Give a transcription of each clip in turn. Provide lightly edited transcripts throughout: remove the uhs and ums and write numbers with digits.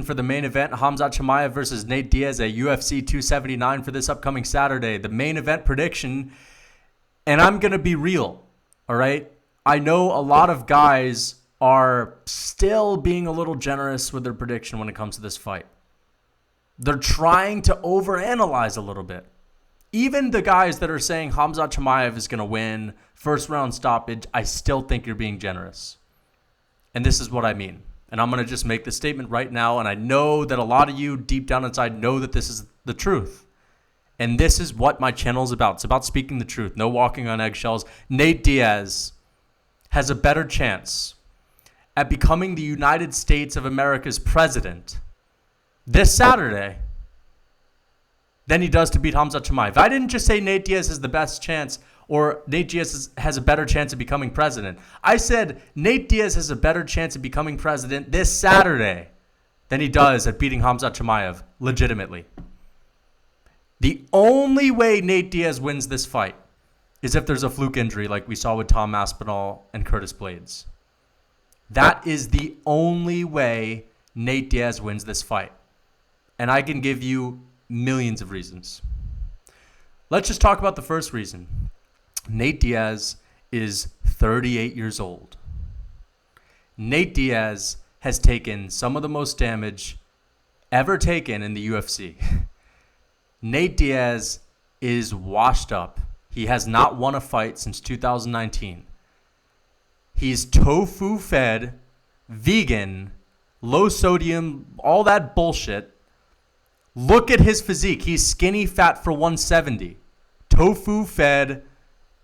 For the main event, Khamzat Chimaev versus Nate Diaz at UFC 279 for this upcoming Saturday. The main event prediction, and I'm going to be real, all right? I know a lot of guys are still being a little generous with their prediction when it comes to this fight. They're trying to overanalyze a little bit. Even the guys that are saying Khamzat Chimaev is going to win, first round stoppage, I still think you're being generous. And this is what I mean. And I'm going to just make the statement right now, and I know that a lot of you deep down inside know that this is the truth. And this is what my channel is about. It's about speaking the truth, no walking on eggshells. Nate Diaz has a better chance at becoming the United States of America's president this Saturday than he does to beat Khamzat Chimaev. I didn't just say Nate Diaz has the best chance or Nate Diaz has a better chance of becoming president. I said Nate Diaz has a better chance of becoming president this Saturday than he does at beating Khamzat Chimaev legitimately. The only way Nate Diaz wins this fight is if there's a fluke injury like we saw with Tom Aspinall and Curtis Blades. That is the only way Nate Diaz wins this fight. And I can give you millions of reasons. Let's just talk about the first reason. Nate Diaz is 38 years old. Nate Diaz has taken some of the most damage ever taken in the UFC. Nate Diaz is washed up. He has not won a fight since 2019. He's tofu fed, vegan, low sodium, all that bullshit. Look at his physique. He's skinny fat for 170. Tofu fed,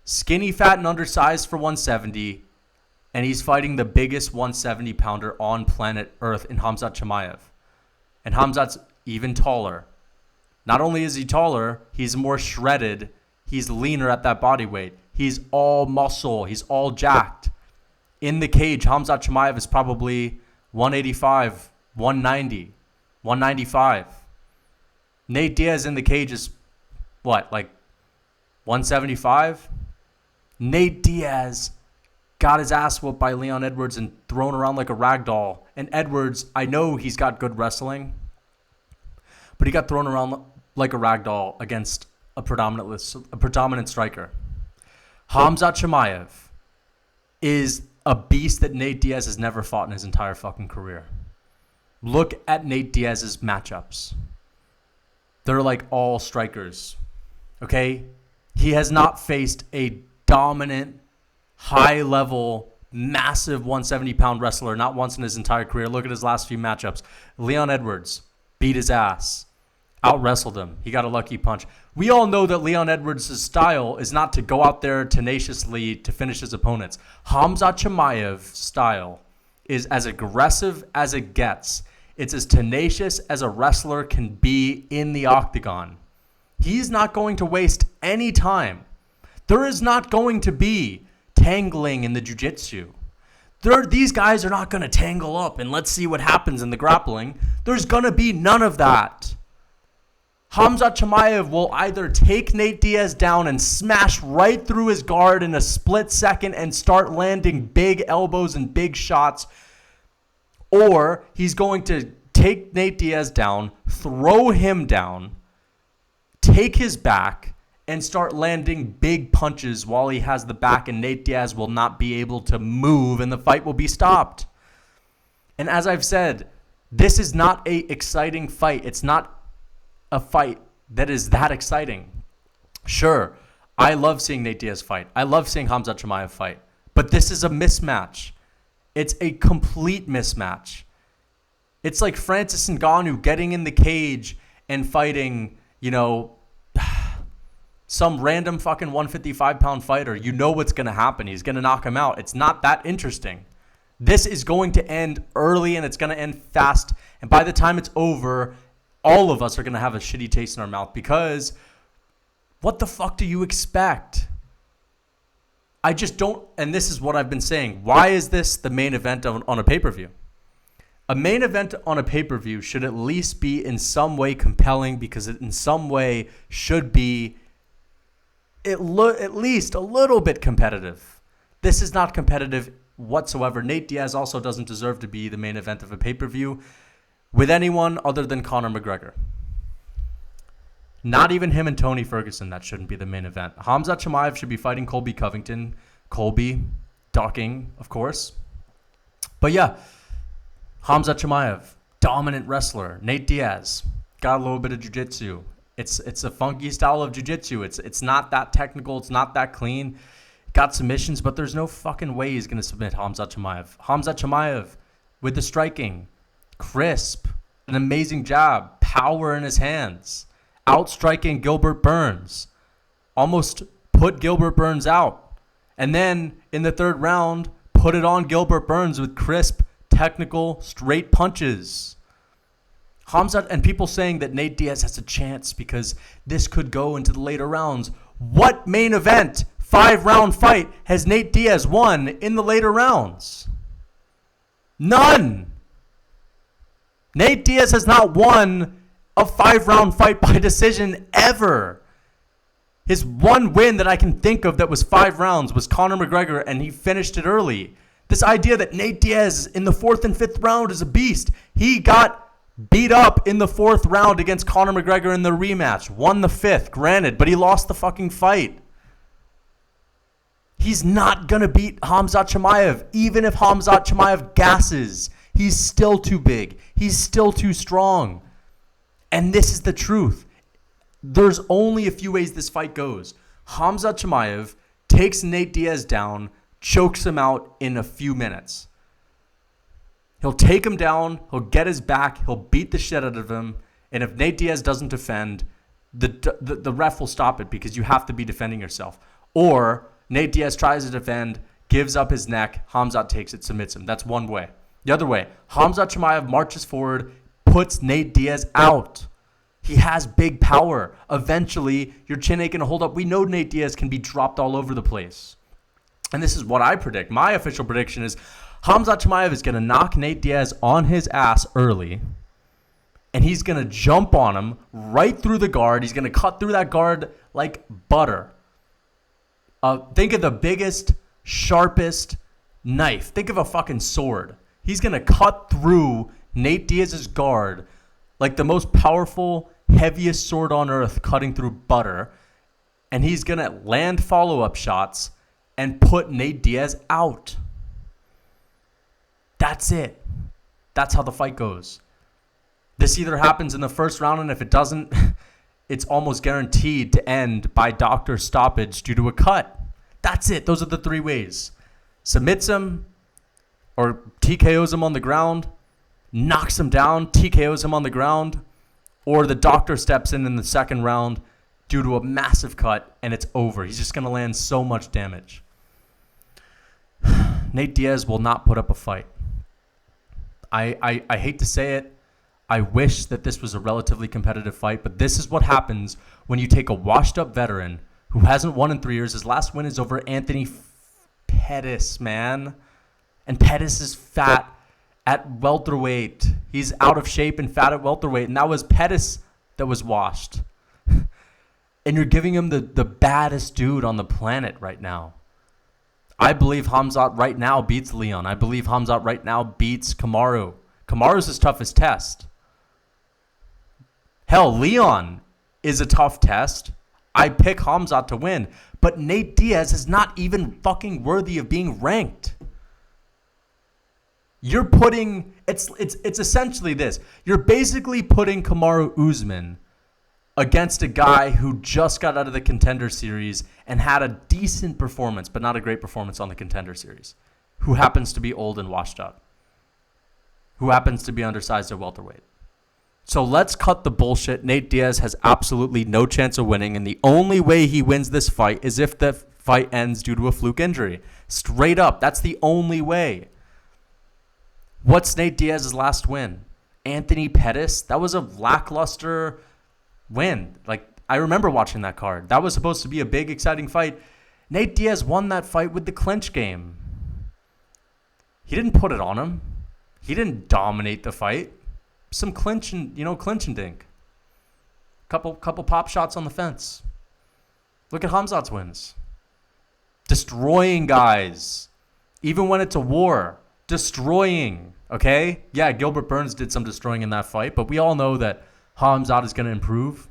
skinny fat and undersized for 170. And he's fighting the biggest 170 pounder on planet Earth in Khamzat Chimaev. And Khamzat's even taller. Not only is he taller, he's more shredded. He's leaner at that body weight. He's all muscle. He's all jacked. In the cage, Khamzat Chimaev is probably 185, 190, 195. Nate Diaz in the cage is, what, like 175? Nate Diaz got his ass whooped by Leon Edwards and thrown around like a rag doll. And Edwards, I know he's got good wrestling, but he got thrown around like a rag doll against a predominant striker. Khamzat Chimaev is a beast that Nate Diaz has never fought in his entire fucking career. Look at Nate Diaz's matchups. They're like all strikers, okay? He has not faced a dominant, high-level, massive 170-pound wrestler not once in his entire career. Look at his last few matchups. Leon Edwards beat his ass, out-wrestled him. He got a lucky punch. We all know that Leon Edwards' style is not to go out there tenaciously to finish his opponents. Khamzat Chimaev's style is as aggressive as it gets. It's as tenacious as a wrestler can be in the octagon. He's not going to waste any time. There is not going to be tangling in the jiu-jitsu. These guys are not going to tangle up and let's see what happens in the grappling. There's going to be none of that. Khamzat Chimaev will either take Nate Diaz down and smash right through his guard in a split second and start landing big elbows and big shots, or he's going to take Nate Diaz down, throw him down, take his back, and start landing big punches while he has the back, and Nate Diaz will not be able to move, and the fight will be stopped. And as I've said, this is not an exciting fight. It's not a fight that is that exciting. Sure, I love seeing Nate Diaz fight. I love seeing Khamzat Chimaev fight. But this is a mismatch. It's a complete mismatch. It's like Francis Ngannou getting in the cage and fighting, some random fucking 155-pound fighter. You know what's going to happen. He's going to knock him out. It's not that interesting. This is going to end early and it's going to end fast. And by the time it's over, all of us are going to have a shitty taste in our mouth because what the fuck do you expect? I just don't, and this is what I've been saying. Why is this the main event on a pay-per-view? A main event on a pay-per-view should at least be in some way compelling because it in some way should be at least a little bit competitive. This is not competitive whatsoever. Nate Diaz also doesn't deserve to be the main event of a pay-per-view. with anyone other than Conor McGregor. Not even him and Tony Ferguson. That shouldn't be the main event. Khamzat Chimaev should be fighting Colby Covington. Colby ducking, of course. But yeah, Khamzat Chimaev, dominant wrestler. Nate Diaz, got a little bit of jiu-jitsu. It's a funky style of jiu-jitsu. It's not that technical. It's not that clean. Got submissions, but there's no fucking way he's going to submit Khamzat Chimaev. Khamzat Chimaev with the striking. Crisp. An amazing jab. Power in his hands. Outstriking Gilbert Burns. Almost put Gilbert Burns out. And then in the third round, put it on Gilbert Burns with crisp, technical, straight punches. Khamzat, and people saying that Nate Diaz has a chance because this could go into the later rounds. What main event, 5-round fight, has Nate Diaz won in the later rounds? None. Nate Diaz has not won a 5-round fight by decision ever. His one win that I can think of that was 5 rounds was Conor McGregor, and he finished it early. This idea that Nate Diaz in the 4th and 5th round is a beast. He got beat up in the 4th round against Conor McGregor in the rematch. Won the 5th, granted, but he lost the fucking fight. He's not going to beat Khamzat Chimaev. Even if Khamzat Chimaev gasses, he's still too big. He's still too strong. And this is the truth. There's only a few ways this fight goes. Khamzat Chimaev takes Nate Diaz down, chokes him out in a few minutes. He'll take him down, he'll get his back, he'll beat the shit out of him, and if Nate Diaz doesn't defend, the ref will stop it because you have to be defending yourself. Or Nate Diaz tries to defend, gives up his neck, Khamzat takes it, submits him. That's one way. The other way, Khamzat Chimaev marches forward, puts Nate Diaz out. He has big power. Eventually, your chin ain't going to hold up. We know Nate Diaz can be dropped all over the place. And this is what I predict. My official prediction is Khamzat Chimaev is going to knock Nate Diaz on his ass early, and he's going to jump on him right through the guard. He's going to cut through that guard like butter. Think of the biggest, sharpest knife. Think of a fucking sword. He's going to cut through Nate Diaz's guard like the most powerful, heaviest sword on earth cutting through butter, and he's going to land follow-up shots and put Nate Diaz out. That's it. That's how the fight goes. This either happens in the first round, and if it doesn't, it's almost guaranteed to end by doctor stoppage due to a cut. That's it. Those are the 3 ways. Submits him or TKOs him on the ground, knocks him down, TKOs him on the ground, or the doctor steps in the second round due to a massive cut, and it's over. He's just going to land so much damage. Nate Diaz will not put up a fight. I hate to say it. I wish that this was a relatively competitive fight, but this is what happens when you take a washed-up veteran who hasn't won in 3 years. His last win is over Anthony Pettis, man. And Pettis is fat at welterweight. He's out of shape and fat at welterweight, and that was Pettis that was washed. And you're giving him the baddest dude on the planet right now. I believe Khamzat right now beats Leon. I believe Khamzat right now beats Kamaru. Kamaru's his toughest test. Hell, Leon is a tough test. I pick Khamzat to win. But Nate Diaz is not even fucking worthy of being ranked. You're putting, it's essentially this. You're basically putting Kamaru Usman against a guy who just got out of the Contender Series and had a decent performance, but not a great performance on the Contender Series, who happens to be old and washed up, who happens to be undersized at welterweight. So let's cut the bullshit. Nate Diaz has absolutely no chance of winning, and the only way he wins this fight is if the fight ends due to a fluke injury. Straight up, that's the only way. What's Nate Diaz's last win? Anthony Pettis? That was a lackluster win. Like, I remember watching that card. That was supposed to be a big, exciting fight. Nate Diaz won that fight with the clinch game. He didn't put it on him. He didn't dominate the fight. Some clinch and dink. Couple pop shots on the fence. Look at Khamzat's wins. Destroying guys. Even when it's a war. destroying, okay? Yeah, Gilbert Burns did some destroying in that fight, but we all know that Khamzat is going to improve.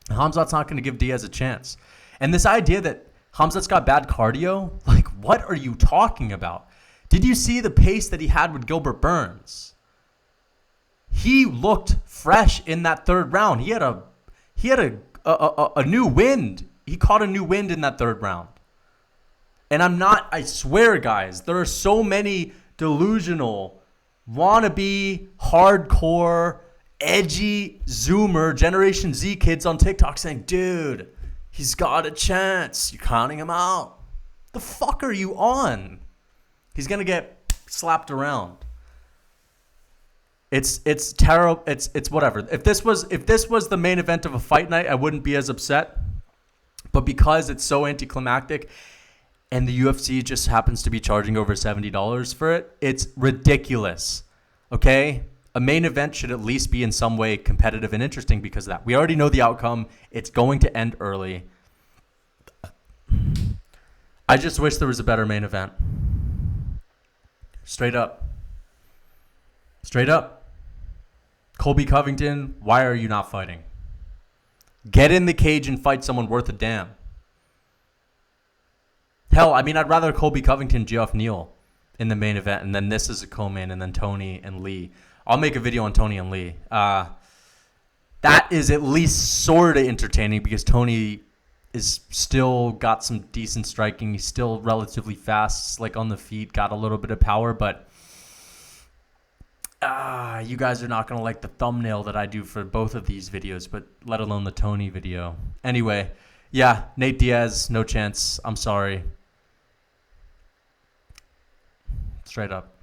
Khamzat's not going to give Diaz a chance. And this idea that Khamzat's got bad cardio, like, what are you talking about? Did you see the pace that he had with Gilbert Burns? He looked fresh in that third round. He had a new wind. He caught a new wind in that third round. And I swear, guys, there are so many delusional, wannabe, hardcore, edgy Zoomer, Generation Z kids on TikTok saying, dude, he's got a chance. You're counting him out. The fuck are you on? He's going to get slapped around. It's terrible. It's whatever. If this was the main event of a fight night, I wouldn't be as upset. But because it's so anticlimactic and the UFC just happens to be charging over $70 for it, it's ridiculous. Okay? A main event should at least be in some way competitive and interesting because of that. We already know the outcome. It's going to end early. I just wish there was a better main event. Straight up. Straight up. Colby Covington, why are you not fighting? Get in the cage and fight someone worth a damn. Hell, I mean, I'd rather Colby Covington, Geoff Neal in the main event, and then this is a co-main, and then Tony and Lee. I'll make a video on Tony and Lee. That is at least sort of entertaining because Tony is still got some decent striking. He's still relatively fast, like on the feet, got a little bit of power, but you guys are not going to like the thumbnail that I do for both of these videos, but let alone the Tony video. Anyway, yeah, Nate Diaz, no chance. I'm sorry. Straight up.